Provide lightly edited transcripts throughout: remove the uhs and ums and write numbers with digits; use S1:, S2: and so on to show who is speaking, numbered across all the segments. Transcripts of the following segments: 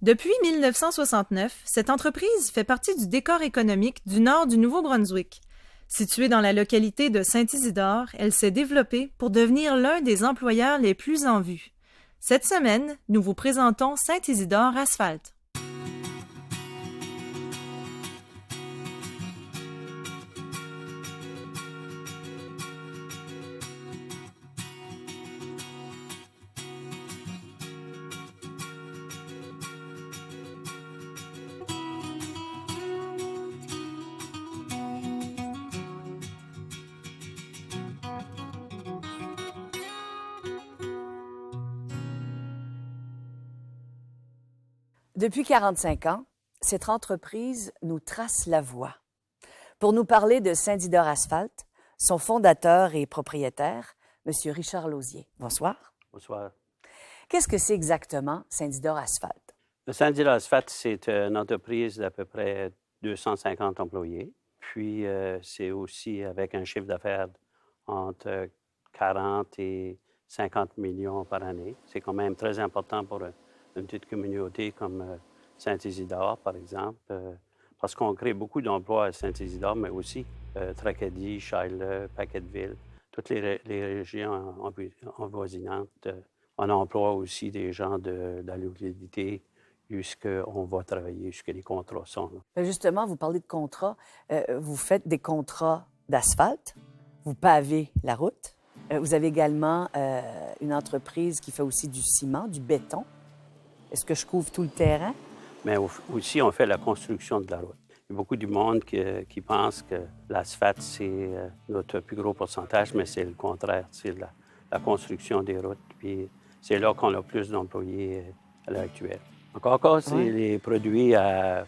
S1: Depuis 1969, cette entreprise fait partie du décor économique du nord du Nouveau-Brunswick. Située dans la localité de Saint-Isidore, elle s'est développée pour devenir l'un des employeurs les plus en vue. Cette semaine, nous vous présentons Saint-Isidore Asphalt.
S2: Depuis 45 ans, cette entreprise nous trace la voie. Pour nous parler de Saint-Isidore Asphalt, son fondateur et propriétaire, M. Richard Lauzier. Bonsoir.
S3: Bonsoir.
S2: Qu'est-ce que c'est exactement Saint-Isidore Asphalt?
S3: Le Saint-Isidore Asphalt, c'est une entreprise d'à peu près 250 employés. Puis, c'est aussi avec un chiffre d'affaires entre 40 et 50 millions par année. C'est quand même très important pour une petite communauté comme Saint-Isidore, par exemple, parce qu'on crée beaucoup d'emplois à Saint-Isidore, mais aussi Tracadie, Shiloh, Paquetteville, toutes les régions envoisinantes. On emploie aussi des gens de la localité jusqu'on va travailler, jusque les contrats sont là.
S2: Justement, vous parlez de contrats. Vous faites des contrats d'asphalte, vous pavez la route. Vous avez également une entreprise qui fait aussi du ciment, du béton. Est-ce que je couvre tout le terrain?
S3: Mais aussi, on fait la construction de la route. Il y a beaucoup de monde qui pense que l'asphalte, c'est notre plus gros pourcentage, mais c'est le contraire. C'est la construction des routes. Puis c'est là qu'on a plus d'employés à l'heure actuelle. Encore, c'est les produits à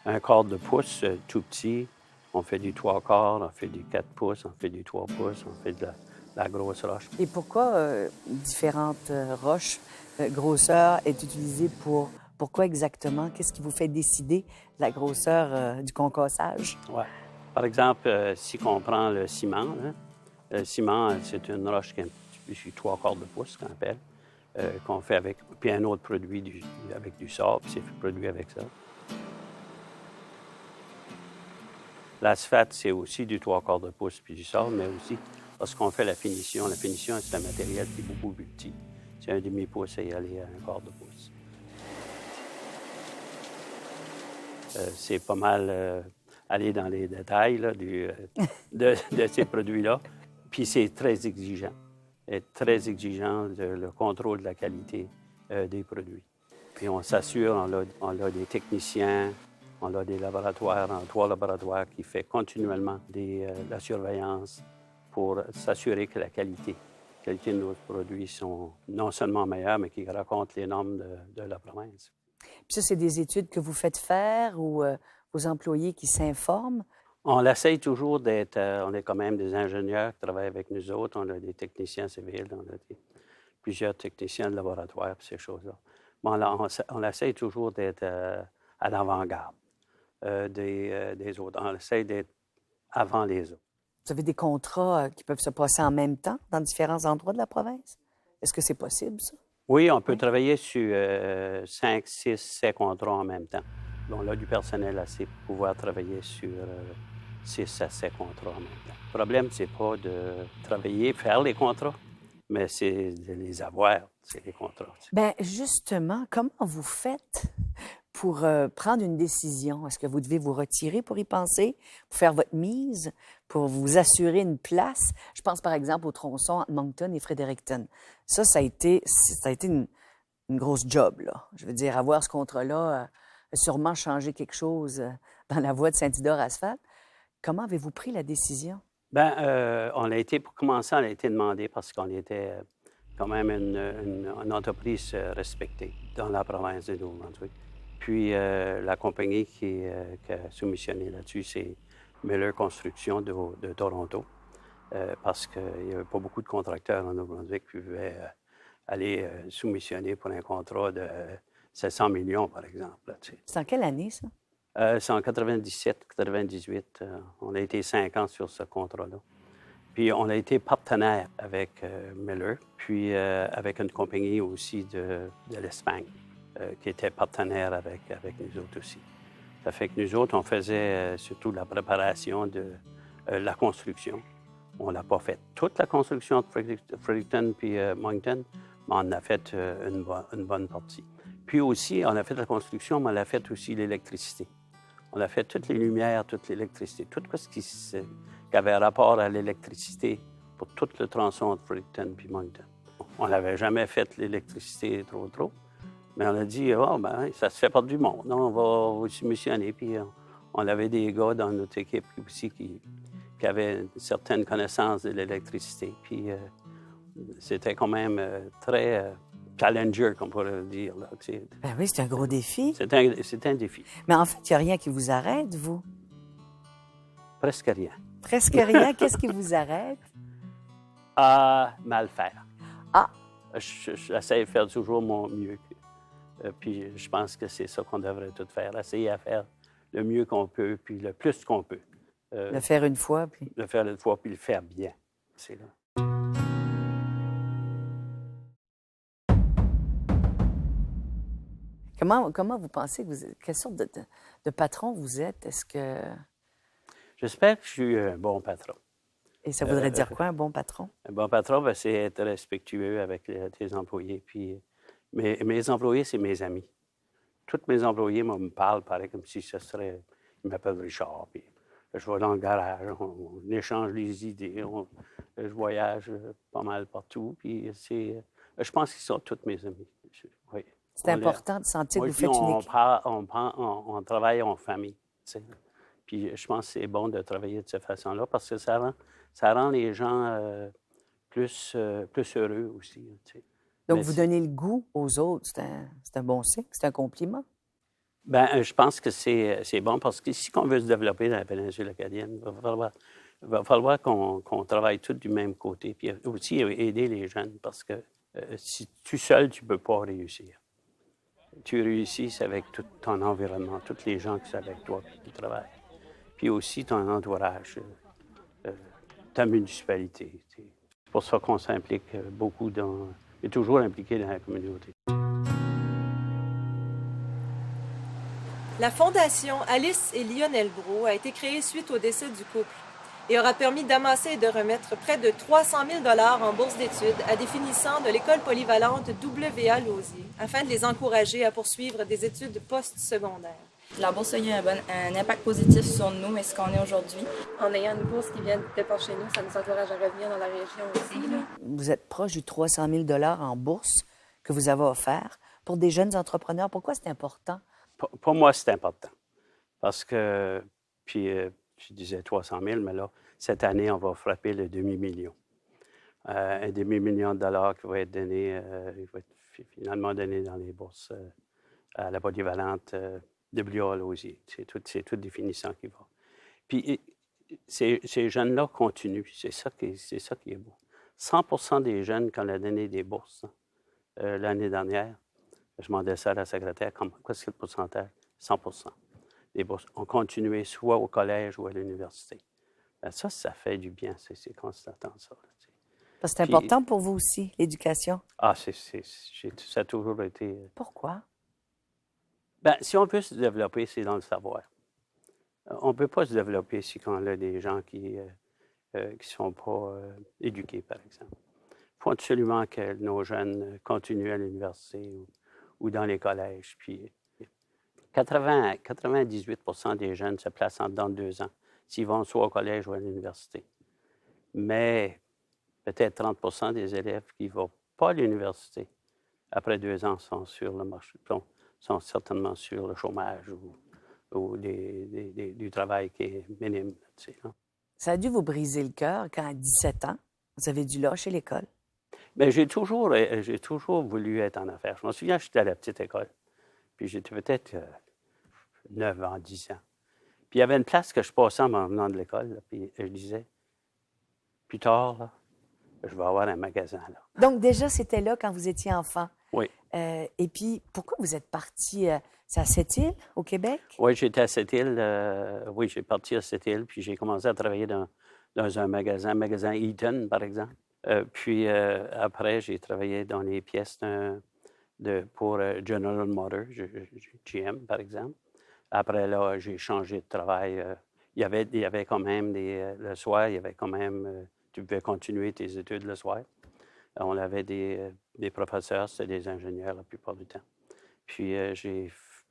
S3: un quart de pouce, tout petit. On fait du 3/4, on fait du 4 pouces, on fait du 3 pouces, on fait de la grosse roche.
S2: Et pourquoi différentes roches, grosseur est utilisée pour... Pourquoi exactement? Qu'est-ce qui vous fait décider la grosseur du concassage?
S3: Ouais. Par exemple, si on prend le ciment, là, le ciment, c'est une roche qui est un petit peu 3/4 de pouce, qu'on appelle, qu'on fait avec... Puis un autre produit avec du sable, puis c'est produit avec ça. L'asphalte, c'est aussi du 3/4 de pouce puis du sable, mais aussi lorsqu'on fait la finition, c'est un matériel qui est beaucoup plus petit. C'est un demi-pouce et aller à un quart de pouce. C'est pas mal aller dans les détails là, de ces produits-là. Puis c'est très exigeant. Très exigeant le contrôle de la qualité des produits. Puis on s'assure, on a des techniciens, on a des laboratoires, 3 laboratoires qui font continuellement la surveillance pour s'assurer que la qualité de nos produits sont non seulement meilleures, mais qui racontent les normes de la province.
S2: Puis ça, c'est des études que vous faites faire ou vos employés qui s'informent?
S3: On essaye toujours d'être... on est quand même des ingénieurs qui travaillent avec nous autres. On a des techniciens civils, on a plusieurs techniciens de laboratoire, ces choses-là. Bon, là, on essaye toujours d'être à l'avant-garde des autres. On essaye d'être avant les autres.
S2: Vous avez des contrats qui peuvent se passer en même temps dans différents endroits de la province? Est-ce que c'est possible, ça?
S3: Oui, on peut travailler sur 5, 6, 7 contrats en même temps. On a du personnel assez pour pouvoir travailler sur 6 à 7 contrats en même temps. Le problème, c'est pas de travailler, faire les contrats, mais c'est de les avoir, c'est les contrats.
S2: Bien, justement, comment vous faites pour prendre une décision? Est-ce que vous devez vous retirer pour y penser, pour faire votre mise, pour vous assurer une place? Je pense par exemple au tronçon entre Moncton et Fredericton. Ça a été une grosse job, là. Je veux dire, avoir ce contrat-là a sûrement changé quelque chose dans la voie de Saint-Isidore Asphalt. Comment avez-vous pris la décision?
S3: Bien, pour commencer, on a été demandé parce qu'on était quand même une entreprise respectée dans la province de Nouveau-Brunswick. Puis la compagnie qui a soumissionné là-dessus, c'est Miller Construction de Toronto, parce qu'il n'y avait pas beaucoup de contracteurs en Nouveau-Brunswick qui pouvaient aller soumissionner pour un contrat de 700 millions, par exemple.
S2: C'est en quelle année, ça?
S3: C'est en 97, 98. On a été 5 ans sur ce contrat-là. Puis on a été partenaire avec Miller, puis avec une compagnie aussi de l'Espagne. qui était partenaire avec nous autres aussi. Ça fait que nous autres, on faisait surtout la préparation de la construction. On n'a pas fait toute la construction de Fredericton puis Moncton, mais on a fait une bonne partie. Puis aussi, on a fait la construction, mais on a fait aussi l'électricité. On a fait toutes les lumières, toute l'électricité, tout ce qui avait rapport à l'électricité pour tout le tronçon de Fredericton puis Moncton. On n'avait jamais fait l'électricité trop, mais on a dit, oh, ben, ça se fait par du monde, on va aussi missionner. Puis on avait des gars dans notre équipe aussi qui avaient une certaine connaissance de l'électricité. Puis c'était quand même très challenger, comme on pourrait dire. Là.
S2: Ben oui, c'est un gros défi.
S3: C'est un défi.
S2: Mais en fait, il n'y a rien qui vous arrête, vous?
S3: Presque rien.
S2: Presque rien. Qu'est-ce qui vous arrête?
S3: À mal faire.
S2: Ah!
S3: J'essaie de faire toujours mon mieux. Puis je pense que c'est ça qu'on devrait tout faire. Essayer à faire le mieux qu'on peut, puis le plus qu'on peut.
S2: Le faire une fois, puis...
S3: Le faire une fois, puis le faire bien. C'est là.
S2: Comment vous pensez que vous êtes? Quelle sorte de patron vous êtes? Est-ce que...
S3: J'espère que je suis un bon patron.
S2: Et ça voudrait dire quoi, un bon patron?
S3: Un bon patron, ben, c'est être respectueux avec tes employés. Puis mes employés, c'est mes amis. Tous mes employés me parlent pareil comme si ce serait... Ils m'appellent Richard, puis je vais dans le garage, on échange les idées, je voyage pas mal partout. Puis je pense qu'ils sont tous mes amis. Oui.
S2: C'est important de sentir que vous faites une équipe.
S3: On travaille en famille. Tu sais. Puis je pense que c'est bon de travailler de cette façon-là parce que ça rend les gens plus heureux aussi. Tu sais.
S2: Donc, vous donnez le goût aux autres, c'est un bon signe, c'est un compliment.
S3: Bien, je pense que c'est bon parce que si on veut se développer dans la péninsule acadienne, il va falloir qu'on travaille tous du même côté. Puis aussi aider les jeunes parce que si tu seul, tu ne peux pas réussir. Tu réussis c'est avec tout ton environnement, tous les gens qui sont avec toi qui travaillent. Puis aussi ton entourage, ta municipalité. C'est pour ça qu'on s'implique beaucoup est toujours impliqué dans la communauté.
S1: La fondation Alice et Lionel Brault a été créée suite au décès du couple et aura permis d'amasser et de remettre près de 300 000 $ en bourse d'études à des finissants de l'école polyvalente W.A. Lausier, afin de les encourager à poursuivre des études post-secondaires.
S4: La bourse a eu un impact positif sur nous et ce qu'on est aujourd'hui.
S5: En ayant une bourse qui vient de départ chez nous, ça nous encourage à revenir dans la région aussi. Là.
S2: Vous êtes proche du 300 000 $ en bourse que vous avez offert pour des jeunes entrepreneurs. Pourquoi c'est important?
S3: Pour moi, c'est important. Parce que, puis je disais 300 000, mais là, cette année, on va frapper le demi-million. Un demi-million de dollars qui va être donné, il va être finalement donné dans les bourses à la polyvalente W.A. Lausier. C'est tout définissant qui va. Puis ces jeunes-là continuent. C'est ça qui est beau. 100 % des jeunes, quand on a donné des bourses l'année dernière, je demandais ça à la secrétaire, qu'est-ce que le pourcentage? 100 % des bourses ont continué soit au collège ou à l'université. Ben ça fait du bien, c'est constatant ça.
S2: Parce que c'est important pour vous aussi, l'éducation.
S3: Ah, ça a toujours été...
S2: Pourquoi?
S3: Bien, si on peut se développer, c'est dans le savoir. On ne peut pas se développer si on a des gens qui ne sont pas éduqués, par exemple. Il faut absolument que nos jeunes continuent à l'université ou dans les collèges. Puis 98 % des jeunes se placent en dedans de 2 ans, s'ils vont soit au collège ou à l'université. Mais peut-être 30 % des élèves qui ne vont pas à l'université, après 2 ans, sont sur le marché, sont certainement sur le chômage ou du travail qui est minime. Tu sais, hein.
S2: Ça a dû vous briser le cœur quand, à 17 ans, vous avez dû lâcher l'école?
S3: Bien, j'ai toujours voulu être en affaires. Je me souviens, j'étais à la petite école. Puis j'étais peut-être 9 ans, 10 ans. Puis il y avait une place que je passais en venant de l'école. Là, puis je disais, plus tard, là, je vais avoir un magasin. Là.
S2: Donc déjà, c'était là quand vous étiez enfant?
S3: Oui.
S2: Et puis, pourquoi vous êtes parti? C'est à Sept-Îles, au Québec?
S3: Oui, j'étais à Sept-Îles. Oui, j'ai parti à Sept-Îles. Puis j'ai commencé à travailler dans un magasin Eaton, par exemple. Puis après, j'ai travaillé dans les pièces pour General Motors, GM, par exemple. Après, là, j'ai changé de travail. Il y avait quand même le soir, il y avait quand même... tu pouvais continuer tes études le soir. On avait des professeurs, c'était des ingénieurs la plupart du temps. Puis,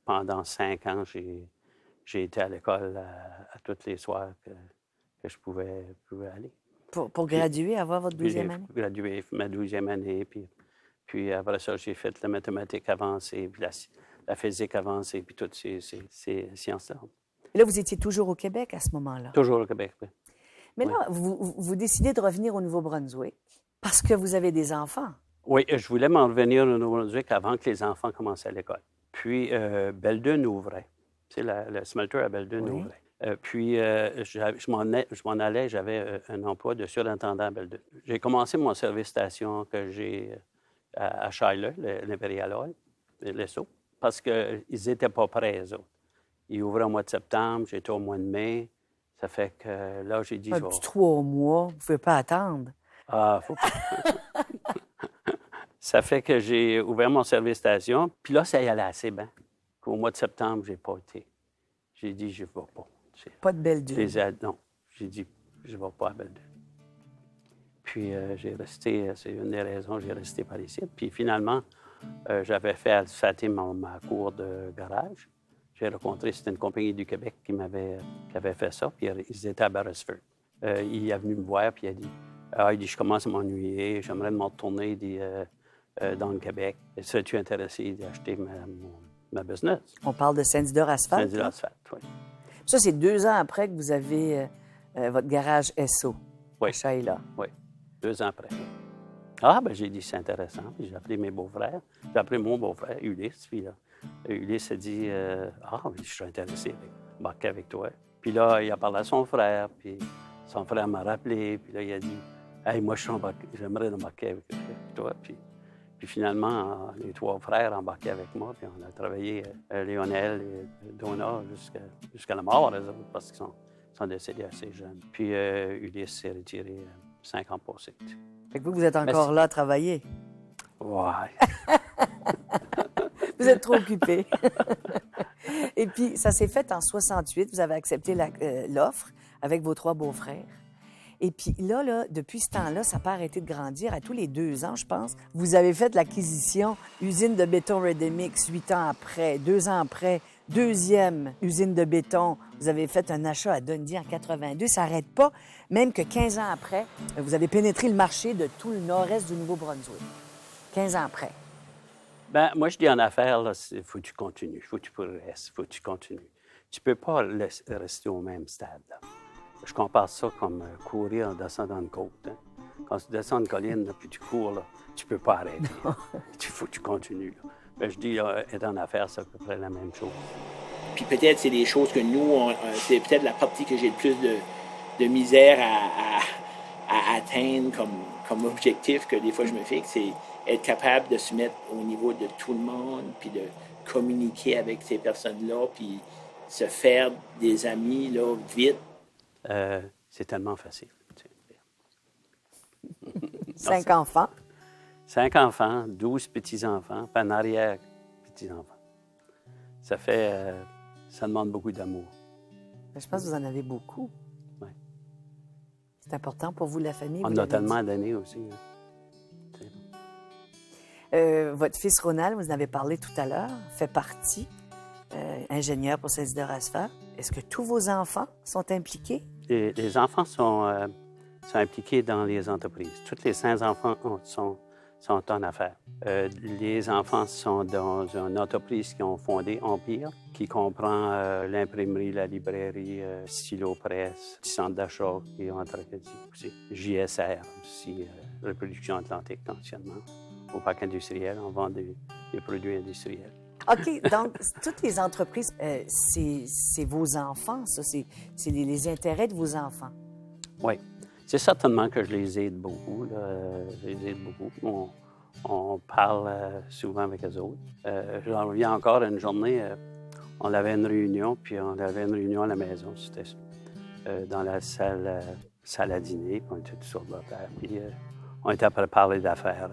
S3: pendant 5 ans, j'ai été à l'école à tous les soirs que je pouvais aller.
S2: Pour graduer, avoir votre 12e année?
S3: J'ai gradué ma 12e année, puis après ça, j'ai fait la mathématique avancée, puis la physique avancée, puis toutes ces sciences-là.
S2: Et là, vous étiez toujours au Québec à ce moment-là?
S3: Toujours au Québec, oui.
S2: Mais là, vous décidez de revenir au Nouveau-Brunswick parce que vous avez des enfants.
S3: Oui, je voulais m'en revenir au Nouveau-Brunswick avant que les enfants commencent à l'école. Puis, Belledune ouvrait. Tu sais, le smelter à Belledune ouvrait. Puis, je m'en allais, j'avais un emploi de surintendant à Belledune. J'ai commencé mon service station que j'ai à Shiloh, l'Imperial Oil, l'ESSO, parce qu'ils n'étaient pas prêts, eux autres. Ils ouvraient au mois de septembre, j'étais au mois de mai. Ça fait que là, j'ai dit...
S2: Un petit 3 mois, vous ne pouvez pas attendre.
S3: Ah, faut pas. Ça fait que j'ai ouvert mon service station, puis là, ça y allait assez bien. Au mois de septembre, j'ai pas été. J'ai dit, je ne vais pas.
S2: Pas de Belledune.
S3: Non, j'ai dit, je ne vais pas à Belledune. Puis j'ai resté, c'est une des raisons, j'ai resté par ici. Puis finalement, j'avais fait alphater ma cour de garage. J'ai rencontré, c'était une compagnie du Québec qui avait fait ça, puis ils étaient à Beresford. Il est venu me voir, puis il a dit, il dit, je commence à m'ennuyer, j'aimerais me retourner dans le Québec. Serais-tu intéressé d'acheter ma business?
S2: On parle de Saint-Isidore Asphalte?
S3: Saint-Isidore Asphalte, oui.
S2: Ça, c'est 2 ans après que vous avez votre garage SO
S3: oui.
S2: à Shaila.
S3: Oui, 2 ans après. Ah, ben j'ai dit, c'est intéressant. Puis j'ai appelé mes beaux-frères. J'ai appelé mon beau-frère, Ulysse. Puis là, Ulysse a dit, je suis intéressé à embarquer avec toi. Puis là, il a parlé à son frère. Puis son frère m'a rappelé. Puis là, il a dit, hey, moi, j'aimerais embarquer avec toi. Puis finalement, les 3 frères embarquaient avec moi. Puis on a travaillé, Lionel et Donna, jusqu'à la mort, eux autres, parce qu'ils sont décédés assez jeunes. Puis Ulysse s'est retiré 5 ans passés.
S2: Fait que vous êtes encore là à travailler.
S3: Ouais.
S2: Vous êtes trop occupé. Et puis, ça s'est fait en 68. Vous avez accepté l'offre avec vos 3 beaux-frères. Et puis là, depuis ce temps-là, ça n'a pas arrêté de grandir. À tous les 2 ans, je pense, vous avez fait l'acquisition usine de béton Ready-Mix 8 ans après. 2 ans après, 2e usine de béton. Vous avez fait un achat à Dundee en 82. Ça n'arrête pas. Même que 15 ans après, vous avez pénétré le marché de tout le nord-est du Nouveau-Brunswick. 15 ans après.
S3: Bien, moi, je dis en affaires, il faut que tu continues, il faut que tu progresses, il faut que tu continues. Tu ne peux pas rester au même stade. Là. Je compare ça comme courir en descendant une côte. Hein. Quand tu descends une colline, là, puis tu cours, là, tu ne peux pas arrêter. Il faut que tu continues. Bien, je dis, être en affaires, c'est à peu près la même chose.
S6: Puis peut-être c'est des choses que nous, c'est peut-être la partie que j'ai le plus de misère à atteindre comme objectif que des fois je me fixe, c'est être capable de se mettre au niveau de tout le monde, puis de communiquer avec ces personnes-là, puis se faire des amis là, vite.
S3: C'est tellement facile.
S2: 5 enfants.
S3: 5 enfants, 12 petits-enfants, puis en arrière, petits-enfants. Ça fait... ça demande beaucoup d'amour.
S2: Je pense que vous en avez beaucoup.
S3: Oui.
S2: C'est important pour vous, la famille.
S3: On a tellement d'années aussi.
S2: Votre fils Ronald, vous en avez parlé tout à l'heure, fait partie, ingénieur pour Saint-Isidore Asphalte. Est-ce que tous vos enfants sont impliqués?
S3: Les enfants sont impliqués dans les entreprises. Tous les 5 enfants sont en affaires. Les enfants sont dans une entreprise qu'ils ont fondée, Empire, qui comprend l'imprimerie, la librairie, stylo presse, le centre d'achat et entreprise aussi. JSR aussi, Reproduction Atlantique anciennement. Au parc industriel, on vend des produits industriels.
S2: OK, donc toutes les entreprises, c'est vos enfants, ça, c'est les intérêts de vos enfants.
S3: Oui. C'est certainement que je les aide beaucoup. Là. Je les aide beaucoup. On parle souvent avec eux autres. J'en reviens encore à une journée, on avait une réunion, puis on avait une réunion à la maison. C'était dans la salle à dîner, puis on était tous sur la table. Puis on était après parler d'affaires.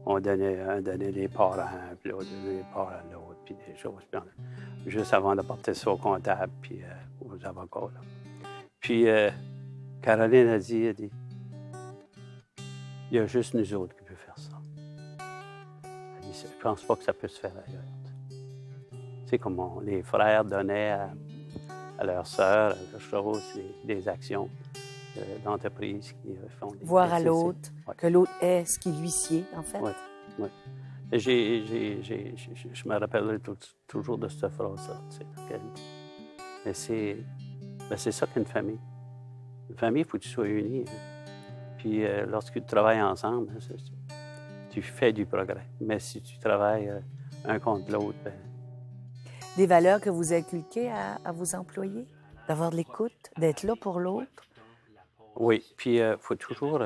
S3: on donnait des parts à un, puis l'autre donnait des parts à l'autre, puis des choses. Puis juste avant de porter ça au comptable, puis aux avocats. Là. Puis Caroline a dit, il y a juste nous autres qui peut faire ça. Elle dit, je pense pas que ça peut se faire ailleurs. Tu sais, comme les frères donnaient à leurs sœurs, à leurs choses, des actions d'entreprise qui font des...
S2: Voir à l'autre, que l'autre est ce qui lui sied, en fait.
S3: Oui, oui. Je me rappellerai toujours de cette phrase-là. Mais c'est ça qu'une famille. Une famille, il faut que tu sois unis. Hein. Puis lorsque tu travailles ensemble, hein, tu fais du progrès. Mais si tu travailles un contre l'autre, ben...
S2: Des valeurs que vous inculquez à vos employés? D'avoir de l'écoute, d'être là pour l'autre?
S3: Oui, puis il faut toujours...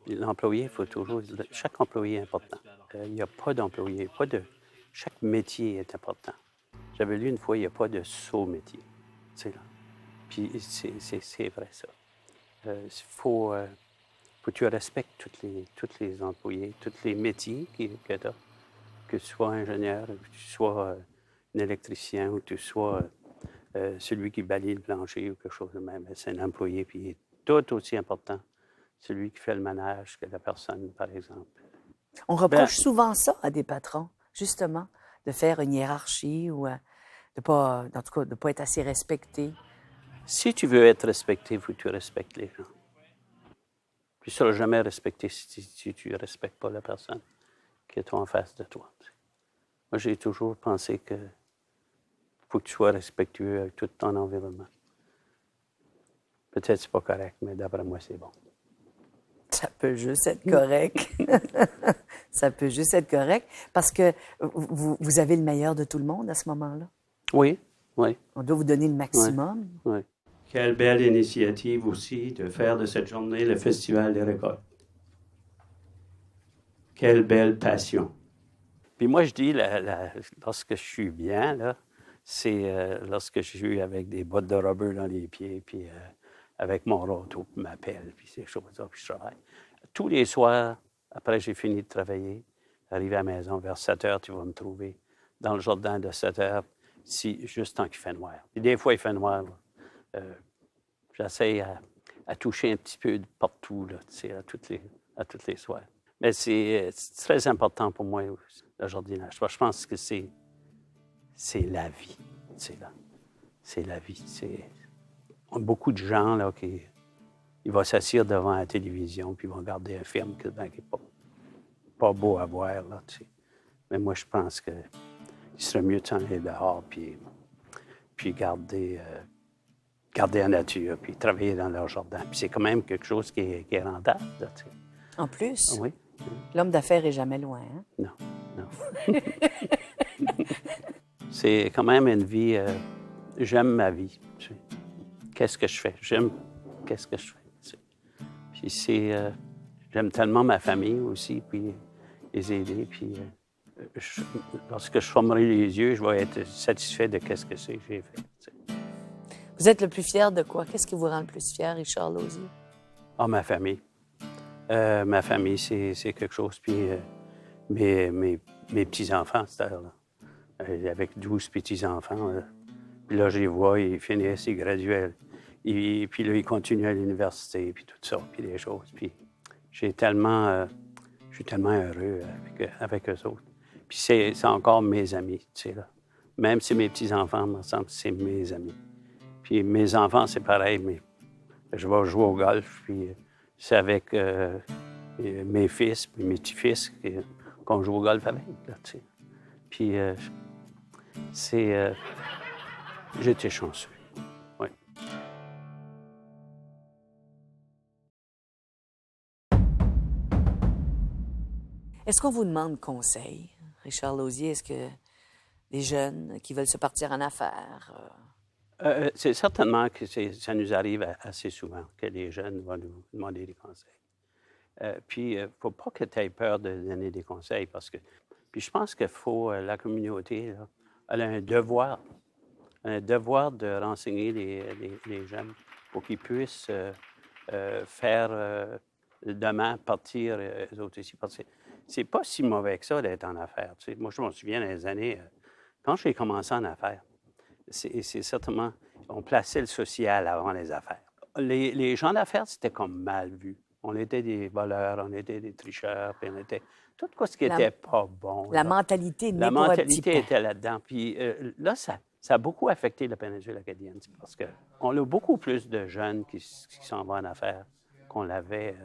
S3: l'employé, il faut toujours... Chaque employé est important. Il n'y a pas d'employé, chaque métier est important. J'avais lu une fois, il n'y a pas de sot-métier. C'est là. Puis c'est vrai, ça. Faut que tu respectes tous les employés, tous les métiers que tu as. Que tu sois ingénieur, que tu sois un électricien, ou que tu sois celui qui balaye le plancher ou quelque chose de même. C'est un employé, puis il est tout aussi important. Celui qui fait le ménage que la personne, par exemple.
S2: On reproche souvent ça à des patrons, justement, de faire une hiérarchie ou de pas être assez respecté.
S3: Si tu veux être respecté, il faut que tu respectes les gens. Puis tu ne seras jamais respecté si tu ne respectes pas la personne qui est en face de toi. Moi, j'ai toujours pensé que faut que tu sois respectueux avec tout ton environnement. Peut-être que c'est pas correct, mais d'après moi, c'est bon.
S2: Ça peut juste être correct. Ça peut juste être correct parce que vous avez le meilleur de tout le monde à ce moment-là.
S3: Oui, oui.
S2: On doit vous donner le maximum.
S3: Oui, oui. Quelle belle initiative aussi de faire de cette journée le Festival des récoltes. Quelle belle passion. Puis moi, je dis, lorsque je suis bien, là, c'est lorsque je suis avec des bottes de rubber dans les pieds, puis avec mon râteau, puis ma pelle, puis ces choses-là, puis je travaille. Tous les soirs, après j'ai fini de travailler, arrivé à la maison vers 7 heures, tu vas me trouver dans le jardin de 7 heures, juste tant qu'il fait noir. Puis des fois, il fait noir. J'essaie à toucher un petit peu de partout, là, tu sais, à toutes les soirs. Mais c'est très important pour moi, le jardinage. Je pense que c'est la vie. C'est la vie. On a beaucoup de gens là, ils vont s'asseoir devant la télévision puis ils vont regarder un film qui n'est pas beau à voir. Là, tu sais. Mais moi, je pense qu'il serait mieux de s'en aller dehors puis garder la nature puis travailler dans leur jardin. Puis c'est quand même quelque chose qui est rentable. Là, tu sais.
S2: En plus,
S3: oui.
S2: L'homme d'affaires est jamais loin. Hein?
S3: Non. C'est quand même une vie... j'aime ma vie. Tu sais. Qu'est-ce que je fais? Qu'est-ce que je fais? Tu sais. Puis j'aime tellement ma famille aussi, puis les aider. Puis lorsque je fermerai les yeux, je vais être satisfait de qu'est-ce que j'ai fait. Tu sais.
S2: Vous êtes le plus fier de quoi? Qu'est-ce qui vous rend le plus fier, Richard Lauzier?
S3: Ah, ma famille. Ma famille, c'est quelque chose. Puis mes petits-enfants, c'est-à-dire, avec 12 petits-enfants, puis là, je les vois, ils finissent, ils graduent. Puis là, ils continuent à l'université, puis tout ça, puis des choses. Puis je suis tellement heureux avec eux autres. Puis c'est encore mes amis, tu sais, là. Même si mes petits-enfants me semblent que c'est mes amis. Puis mes enfants, c'est pareil, mais je vais jouer au golf, puis c'est avec mes fils, puis mes petits-fils qu'on joue au golf avec, là, tu sais. Puis j'étais chanceux, oui.
S2: Est-ce qu'on vous demande conseil, Richard Lauzier? Est-ce que des jeunes qui veulent se partir en affaires...
S3: C'est certainement que ça nous arrive assez souvent que les jeunes vont nous demander des conseils. Puis, il ne faut pas que tu aies peur de donner des conseils parce que... Puis, je pense qu'il faut, la communauté, là, elle a un devoir de renseigner les jeunes pour qu'ils puissent faire demain partir eux autres ici. Parce que c'est pas si mauvais que ça d'être en affaires. Tu sais. Moi, je me souviens dans les années, quand j'ai commencé en affaires, c'est certainement, on plaçait le social avant les affaires. Les gens d'affaires, c'était comme mal vu. On était des voleurs, on était des tricheurs, puis on était tout ce qui n'était pas bon.
S2: La
S3: là.
S2: mentalité
S3: La
S2: n'est pas un petit
S3: mentalité
S2: peu.
S3: était là-dedans. Puis là, ça a beaucoup affecté la péninsule acadienne parce qu'on a beaucoup plus de jeunes qui s'en vont en affaires qu'on l'avait,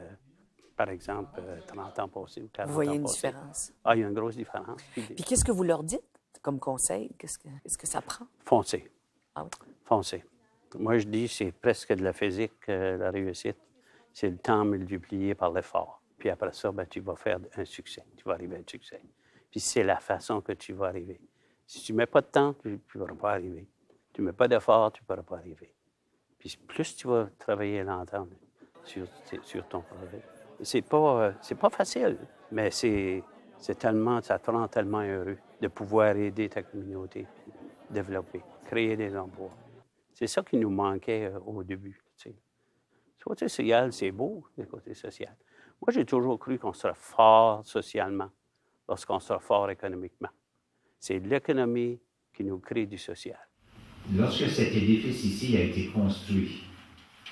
S3: par exemple, 30 ans passés ou 40
S2: Vous voyez
S3: ans
S2: une
S3: passés.
S2: différence.
S3: Ah, il y a une grosse différence.
S2: Puis qu'est-ce que vous leur dites comme conseil? Qu'est-ce que ça prend?
S3: Foncez.
S2: Ah oui.
S3: Foncez. Moi, je dis, c'est presque de la physique, la réussite. C'est le temps multiplié par l'effort. Puis après ça, ben, tu vas faire un succès. Tu vas arriver à un succès. Puis c'est la façon que tu vas arriver. Si tu ne mets pas de temps, tu ne pourras pas arriver. Tu ne mets pas d'effort, tu ne pourras pas arriver. Puis plus tu vas travailler longtemps sur ton projet. C'est pas facile, mais c'est tellement, ça te rend tellement heureux de pouvoir aider ta communauté, développer, créer des emplois. C'est ça qui nous manquait au début. Tu sais. Le côté social, c'est beau, le côté social. Moi, j'ai toujours cru qu'on sera fort socialement lorsqu'on sera fort économiquement. C'est l'économie qui nous crée du social.
S7: Lorsque cet édifice ici a été construit,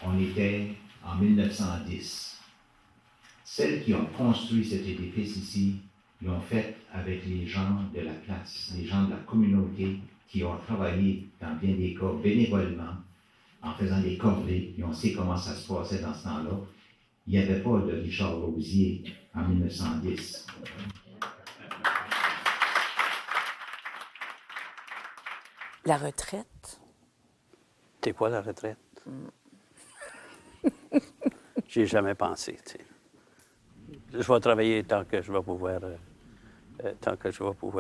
S7: on était en 1910. Celles qui ont construit cet édifice ici l'ont fait avec les gens de la place, les gens de la communauté qui ont travaillé dans bien des cas bénévolement, en faisant des corvées, et on sait comment ça se passait dans ce temps-là. Il n'y avait pas de Richard Lausier en 1910.
S2: La retraite?
S3: C'est quoi la retraite? J'y ai jamais pensé. Tu sais. Je vais travailler tant que je vais pouvoir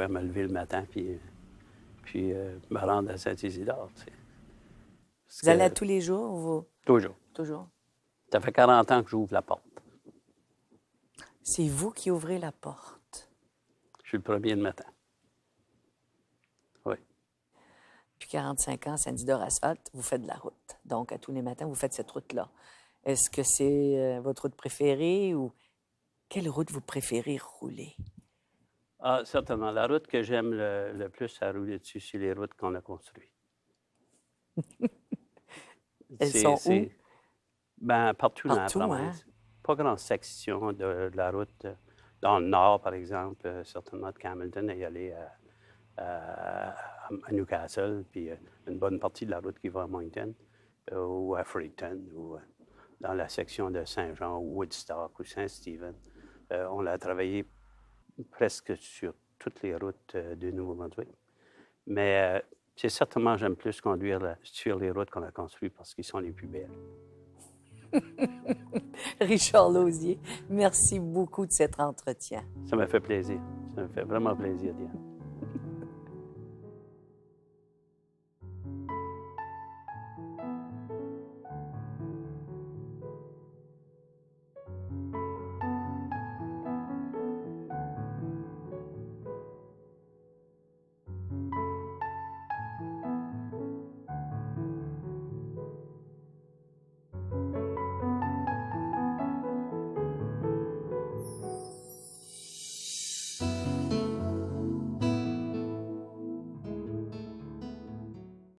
S3: me lever le matin puis me rendre à Saint-Isidore. Tu sais.
S2: Vous allez à tous les jours? Vous...
S3: Toujours.
S2: Toujours.
S3: Ça fait 40 ans que j'ouvre la porte.
S2: C'est vous qui ouvrez la porte.
S3: Je suis le premier le matin. Oui.
S2: Depuis 45 ans, Saint-Isidore Asphalte, vous faites de la route. Donc, à tous les matins, vous faites cette route-là. Est-ce que c'est votre route préférée ou quelle route vous préférez rouler?
S3: Ah, certainement. La route que j'aime le plus à rouler dessus, c'est les routes qu'on a construites.
S2: Elles sont où?
S3: Ben, partout dans la
S2: Partout,
S3: province. Pas grande section de la route. Dans le nord, par exemple, certainement de Campbellton, et aller à Newcastle, puis une bonne partie de la route qui va à Moncton, ou à Fredericton, ou dans la section de Saint-Jean, ou Woodstock, ou Saint-Stephen. On a travaillé presque sur toutes les routes du Nouveau-Brunswick. Mais c'est certainement, j'aime plus conduire sur les routes qu'on a construites parce qu'ils sont les plus belles.
S2: Richard Lausier, merci beaucoup de cet entretien.
S3: Ça m'a fait plaisir. Ça me fait vraiment plaisir, Diane.